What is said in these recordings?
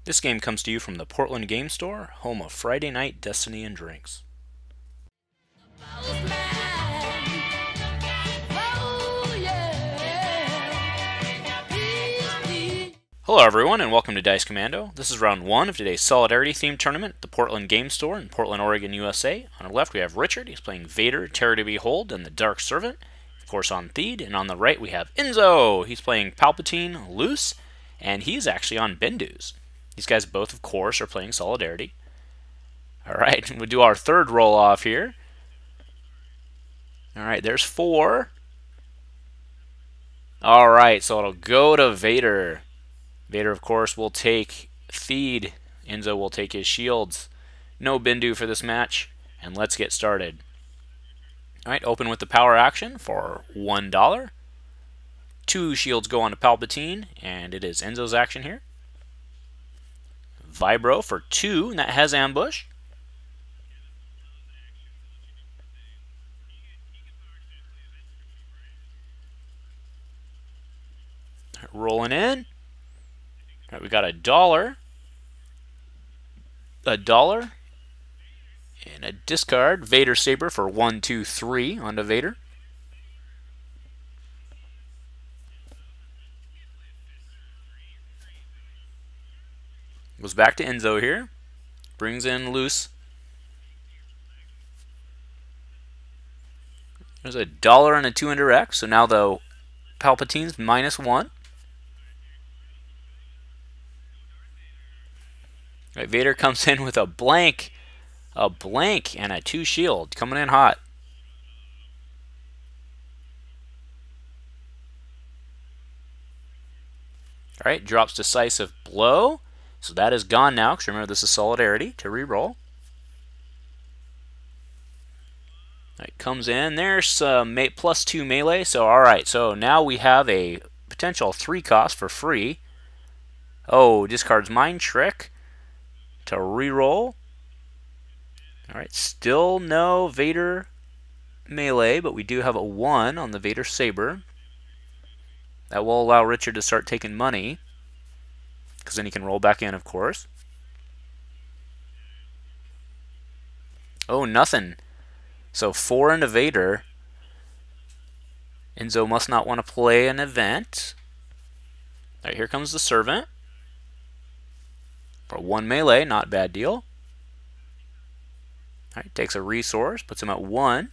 This game comes to you from the Portland Game Store, home of Friday Night Destiny and Drinks. Hello everyone and welcome to Dice Commando. This is round 1 of today's Solidarity themed tournament at the Portland Game Store in Portland, Oregon, USA. On our left we have Richard, he's playing Vader, Terror to Behold, and the Dark Servant, of course on Theed. And on the right we have Enzo, he's playing Palpatine, Luce, and he's actually on Bendu's. These guys both, of course, are playing Solidarity. Alright, we'll do our third roll-off here. Alright, there's 4. Alright, so it'll go to Vader. Vader, of course, will take Theed. Enzo will take his shields. No Bendu for this match, and let's get started. Alright, open with the power action for $1. 2 shields go on to Palpatine, and it is Enzo's action here. Vibro for 2, and that has ambush. Rolling in. All right, we got $1, $1, and a discard. Vader Saber for 1, 2, 3 onto Vader. Goes back to Enzo here. Brings in Luce. There's $1 and a 2 into X. So now the Palpatine's -1. All right, Vader comes in with a blank, and a 2 shield. Coming in hot. All right, drops Decisive Blow. So that is gone now, because remember this is Solidarity to re-roll. It comes in, there's +2 melee, so alright, so now we have a potential 3 cost for free. Oh, discards Mind Trick to re-roll. Alright, still no Vader melee, but we do have a 1 on the Vader Saber. That will allow Richard to start taking money, because then he can roll back in, of course. Oh, nothing. So 4 into Vader. Enzo must not want to play an event. All right, here comes the Servant. For 1 melee, not bad deal. All right, takes a resource, puts him at 1.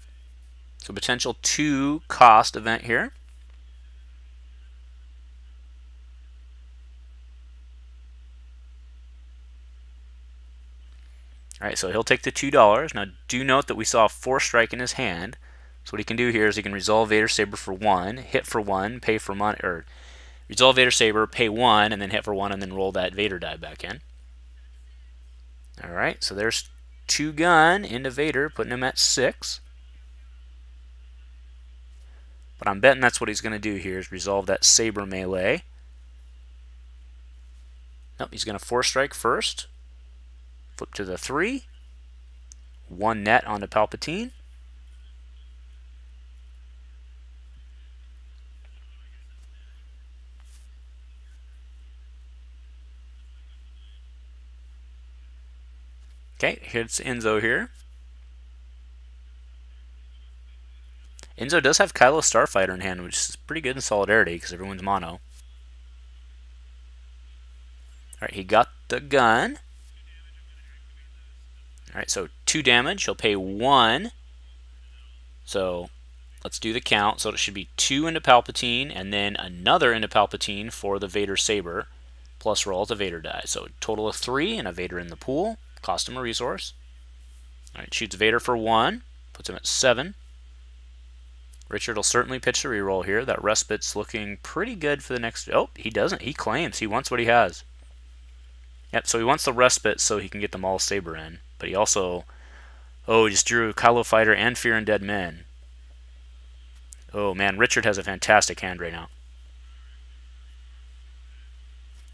So potential 2 cost event here. Alright, so he'll take the $2. Now do note that we saw a 4 strike in his hand. So what he can do here is he can resolve Vader Saber for 1, hit for 1, pay for money, or resolve Vader Saber, pay 1, and then hit for 1, and then roll that Vader die back in. Alright, so there's 2 gun into Vader, putting him at 6. But I'm betting that's what he's going to do here, is resolve that Saber melee. Nope, he's going to 4 strike first. Flip to the 3. 1 net onto Palpatine. Okay, here's Enzo here. Enzo does have Kylo Starfighter in hand, which is pretty good in Solidarity because everyone's mono. Alright, he got the gun. Alright, so 2 damage. He'll pay 1. So let's do the count. So it should be 2 into Palpatine, and then another into Palpatine for the Vader Saber, plus roll the Vader die. So total of 3, and a Vader in the pool. Cost him a resource. Alright, shoots Vader for 1. Puts him at 7. Richard will certainly pitch the reroll here. That respite's looking pretty good for the next... Oh, he doesn't. He claims. He wants what he has. Yep, so he wants the respite so he can get the Maul Saber in. But he also... Oh, he just drew Kylo Fighter and Fear and Dead Men. Oh, man. Richard has a fantastic hand right now.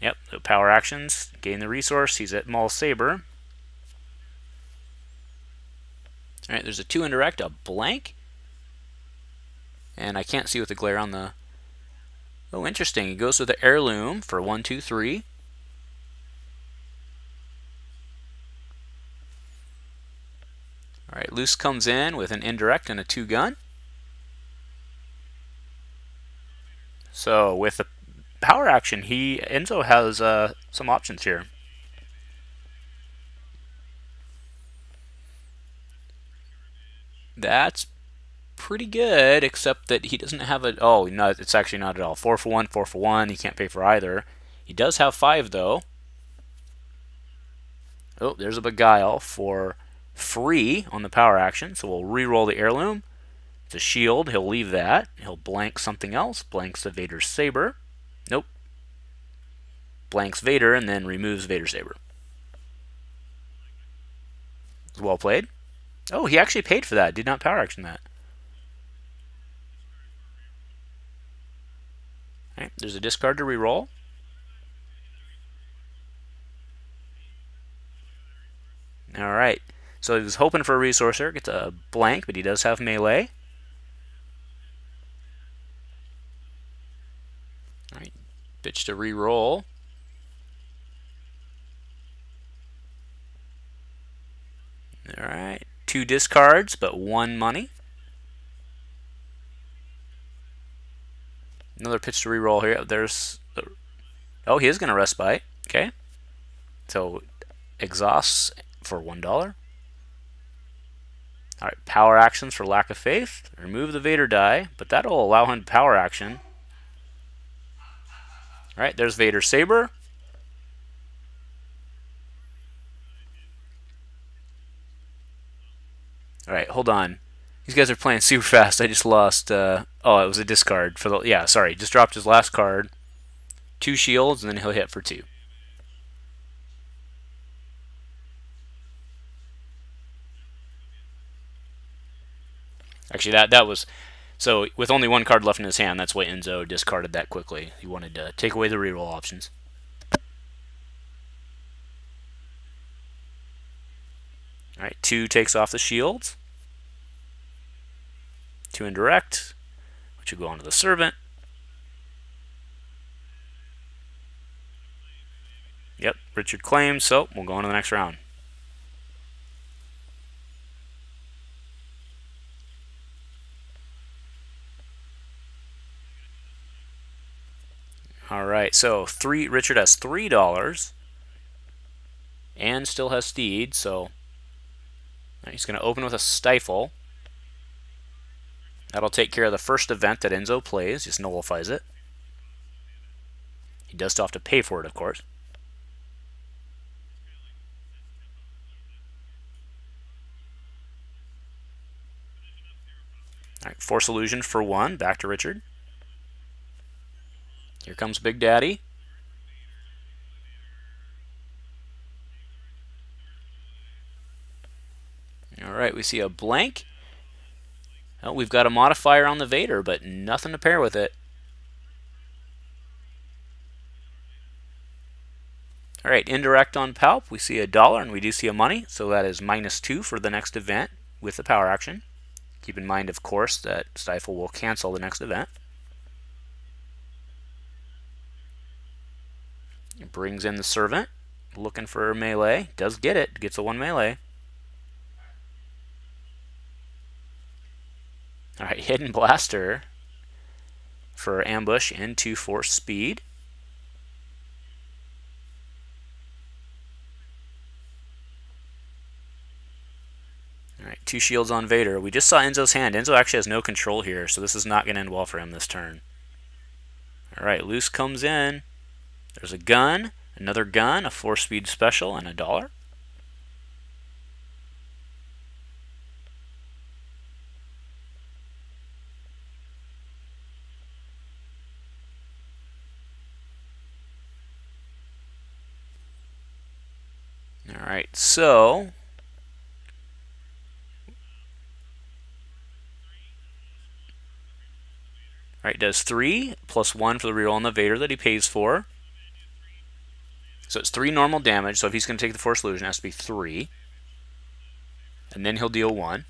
Yep, the power actions. Gain the resource. He's at Maul Saber. All right, there's a 2 indirect, a blank. And I can't see with the glare on the... Oh, interesting. He goes with the heirloom for 1, 2, 3. All right, Luce comes in with an indirect and a 2 gun. So with the power action, Enzo has some options here. That's pretty good, except that he doesn't have a... Oh, no, it's actually not at all. 4 for 1, 4 for 1. He can't pay for either. He does have 5, though. Oh, there's a Beguile for free on the power action, so we'll re-roll the heirloom. It's a shield. He'll leave that. He'll blank something else. Blanks the Vader Saber. Nope. Blanks Vader and then removes Vader Saber. Well played. Oh, he actually paid for that. Did not power action that. All right, there's a discard to reroll. All right. So he was hoping for a resourcer. Gets a blank, but he does have melee. All right. Pitch to reroll. All right. 2 discards, but 1 money. Another pitch to reroll here. There's... Oh, he is going to respite. Okay. So exhausts for $1. Alright, power actions for lack of faith. Remove the Vader die, but that'll allow him power action. Alright, there's Vader Saber. Alright, hold on. These guys are playing super fast. I just lost... oh, it was a discard. For the... Yeah, sorry. Just dropped his last card. 2 shields, and then he'll hit for 2. Actually, that was... So, with only 1 card left in his hand, that's why Enzo discarded that quickly. He wanted to take away the reroll options. Alright, 2 takes off the shields. 2 indirect, which will go onto the servant. Yep, Richard claims, so we'll go on to the next round. Alright, so Richard has $3 and still has Steed, so he's going to open with a Stifle. That'll take care of the first event that Enzo plays, just nullifies it. He does still have to pay for it, of course. Alright, Force Illusion for 1, back to Richard. Here comes Big Daddy. Alright, we see a blank. Oh, we've got a modifier on the Vader, but nothing to pair with it. Alright, indirect on Palp. We see $1, and we do see a money, so that is -2 for the next event with the power action. Keep in mind, of course, that Stifle will cancel the next event. It brings in the servant, looking for melee. Does get it, gets a 1 melee. Alright, Hidden Blaster for ambush into force speed. Alright, 2 shields on Vader. We just saw Enzo's hand. Enzo actually has no control here, so this is not going to end well for him this turn. Alright, Luce comes in. There's a gun, another gun, a 4-speed special, and $1. Alright, so... Alright, does 3 plus 1 for the reroll on the Vader that he pays for. So it's 3 normal damage, so if he's going to take the Force Illusion, it has to be 3. And then he'll deal 1.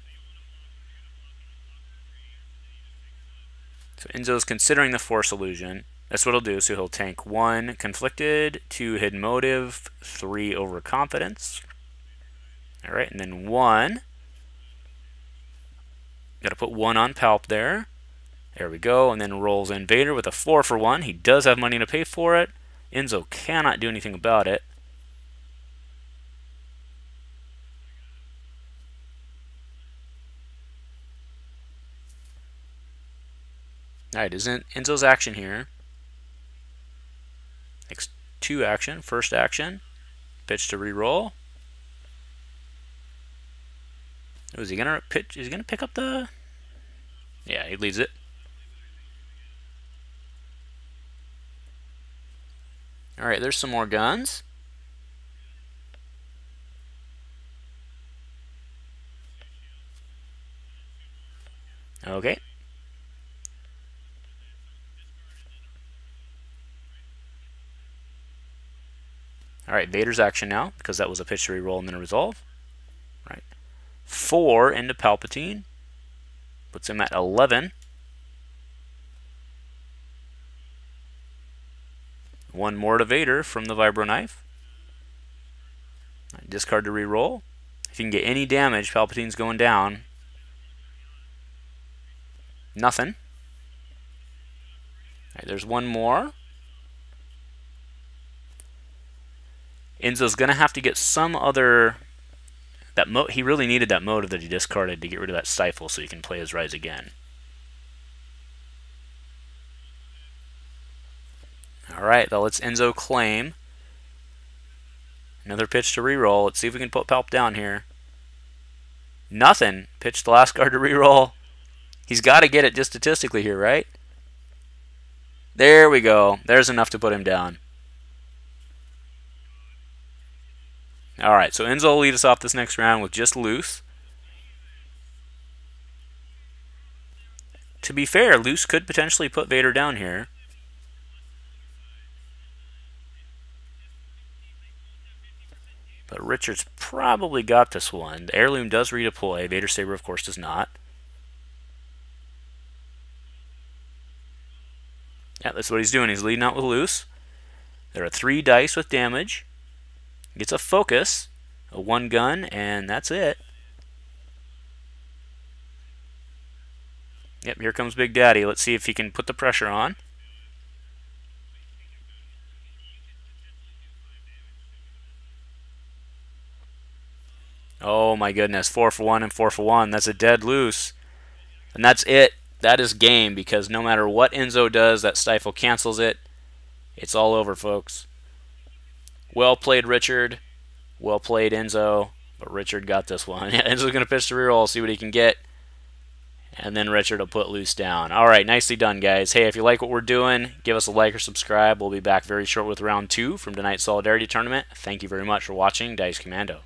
So Enzo's considering the Force Illusion. That's what he'll do. So he'll tank 1 Conflicted, 2 Hidden Motive, 3 Overconfidence. Alright, and then 1. Got to put 1 on Palp there. There we go, and then rolls in Vader with a 4 for 1. He does have money to pay for it. Enzo cannot do anything about it. Alright, isn't Enzo's action here? Next 2 action. First action. Pitch to reroll. Oh, is he gonna pitch? Is he gonna pick up the? Yeah, he leaves it. Alright, there's some more guns. Okay. Alright, Vader's action now, because that was a pitch to reroll and then a resolve. Right. 4 into Palpatine. Puts him at 11. 1 more to Vader from the Vibro Knife. Right, discard to reroll. If you can get any damage, Palpatine's going down. Nothing. Right, there's 1 more. Enzo's going to have to get some other... He really needed that motive that he discarded to get rid of that Stifle so he can play his Rise again. Alright, that lets Enzo claim. Another pitch to reroll. Let's see if we can put Palp down here. Nothing. Pitch the last card to reroll. He's got to get it just statistically here, right? There we go. There's enough to put him down. Alright, so Enzo will lead us off this next round with just Luce. To be fair, Luce could potentially put Vader down here. But Richard's probably got this one. The Heirloom does redeploy. Vader Saber, of course, does not. Yeah, that's what he's doing. He's leading out with Luce. There are 3 dice with damage. Gets a focus, a 1 gun, and that's it. Yep, here comes Big Daddy. Let's see if he can put the pressure on. Oh my goodness, 4 for 1 and 4 for 1. That's a dead Luce. And that's it. That is game, because no matter what Enzo does, that Stifle cancels it. It's all over, folks. Well played, Richard. Well played, Enzo. But Richard got this one. Enzo's going to pitch the reroll, see what he can get. And then Richard will put Luce down. Alright, nicely done, guys. Hey, if you like what we're doing, give us a like or subscribe. We'll be back very short with round 2 from tonight's Solidarity Tournament. Thank you very much for watching Dice Commando.